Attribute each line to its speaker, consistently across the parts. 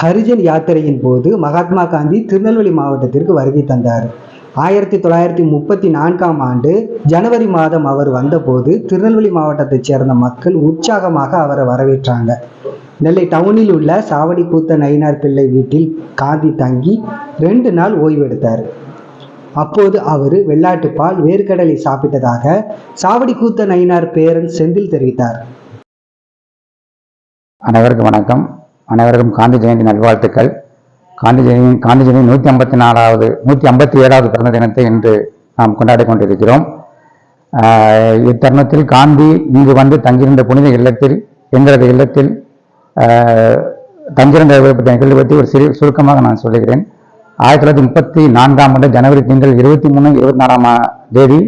Speaker 1: ஹரிஜன் யாத்திரையின் போது மகாத்மா காந்தி திருநெல்வேலி மாவட்டத்திற்கு வருகை தந்தார். 1934ஆம் ஆண்டு ஜனவரி மாதம் அவர் வந்தபோது திருநெல்வேலி மாவட்டத்தைச் சேர்ந்த மக்கள் உற்சாகமாக அவரை வரவேற்றாங்க. நெல்லை டவுனில் உள்ள சாவடி கூத்த நயினார் பிள்ளை வீட்டில் காந்தி தங்கி 2 நாள் ஓய்வெடுத்தார். அப்போது அவர் வெள்ளாட்டுப்பால் வேர்க்கடலை சாப்பிட்டதாக சாவடி கூத்த நயினார் பேரன் செந்தில் தெரிவித்தார்.
Speaker 2: அனைவருக்கும் வணக்கம். அனைவருக்கும் காந்தி ஜெயந்தி நல்வாழ்த்துக்கள். காந்தி ஜெயந்தி 157வது பிறந்த தினத்தை இன்று நாம் கொண்டாடி கொண்டிருக்கிறோம். இத்தருணத்தில் காந்தி இங்கு வந்து தங்கியிருந்த புனித இல்லத்தில், எங்களது இல்லத்தில் தங்கியிருந்த நிகழ்வு பற்றி ஒரு சுருக்கமாக நான் சொல்லுகிறேன். 1934ஆம் ஆண்டு ஜனவரி திங்கள் 23, 24ஆம் தேதி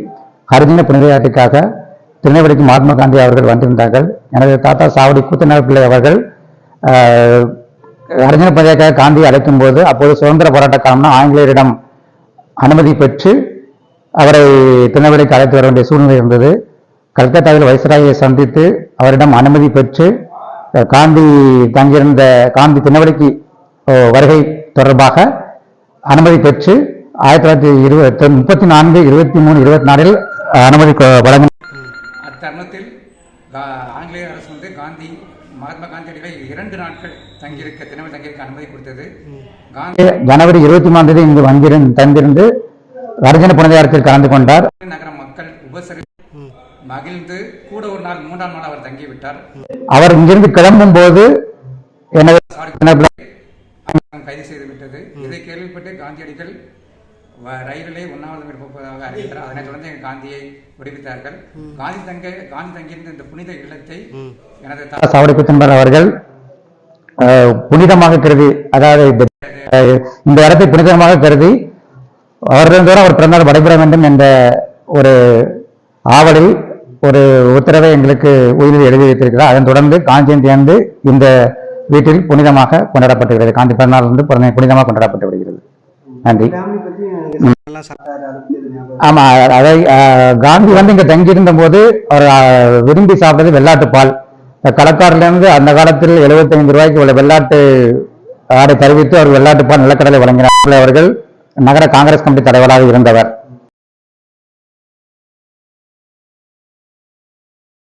Speaker 2: ஹரிஜன புனித யாத்திரைக்காக திருநெல்வேலிக்கு மகாத்மா காந்தி அவர்கள் வந்திருந்தார்கள். எனது தாத்தா சாவடி கூத்தனார் பிள்ளை அவர்கள் ஹரிஜன புனிதக்காக காந்தியை அழைக்கும் போது, அப்போது சுதந்திர போராட்ட காலம்னா ஆங்கிலேயரிடம் அனுமதி பெற்று அவரை திருநெல்வேலிக்கு அழைத்து வர வேண்டிய சூழ்நிலை இருந்தது. கல்கத்தாவில் வைஸ்ராயை சந்தித்து அவரிடம் அனுமதி பெற்று காந்தி தங்கியிருந்த திருநெல்வேலிக்கு வருகை தொடர்பாக அனுமதி பெற்று 1934, 23, 24 அனுமதி வழங்கினார்.
Speaker 3: அத்தருணத்தில் ஆங்கிலேய அரசு வந்து மகாத்மா காந்தியடிகளை 2 நாட்கள் திருநெல்வேலி தங்கியிருக்க அனுமதி கொடுத்தது.
Speaker 2: ஜனவரி 23ஆம் தேதி இங்கு தந்திருந்து ஹரிஜன புனித யாத்திரையில் கலந்து கொண்டார்.
Speaker 3: நகர மக்கள் உபசரி மகிழ்ந்து கூட ஒரு நாள் 3ஆம் நாள் அவர் தங்கிவிட்டார்.
Speaker 2: அவர் இங்கிருந்து கிளம்பும் போது
Speaker 3: கைது செய்துவிட்டது. இதை கேள்விப்பட்டு காந்தியடிகள் ரயிலே உண்ணாவிரதம் எடுப்பதாக அறிவித்தார். அதனைத் தொடர்ந்து காந்தியை விடுவித்தார்கள். காந்தி தங்கியிருந்த இந்த புனித இல்லத்தை எனது
Speaker 2: சாவடி கூத்தனார் அவர்கள் புனிதமாக கருதி, அதாவது இந்த இடத்தை புனிதமாக கருதி அவர்களிடம் அவர் பிறந்தால் படைபெற வேண்டும் என்ற ஒரு ஆவலில் ஒரு உத்தரவை எங்களுக்கு உயிரில் எழுதி வைத்திருக்கிறார். அதன் தொடர்ந்து காந்தி ஜெயந்தி இந்த வீட்டில் புனிதமாக கொண்டாடப்பட்டுகிறது. காந்தி பிறநாள் வந்து புனிதமாக கொண்டாடப்பட்டு வருகிறது. நன்றி. ஆமா, அதை காந்தி வந்து இங்க தங்கியிருந்த போது அவர் விரும்பி சாப்பிட்டது வெள்ளாட்டு பால். கடற்காரிலிருந்து அந்த காலத்தில் 75 ரூபாய்க்கு உள்ள வெள்ளாட்டு ஆடை தருவித்து அவர் வெள்ளாட்டு பால் நிலக்கடலை வழங்கினார். அவர்கள் நகர காங்கிரஸ் கமிட்டி தலைவராக இருந்தவர்.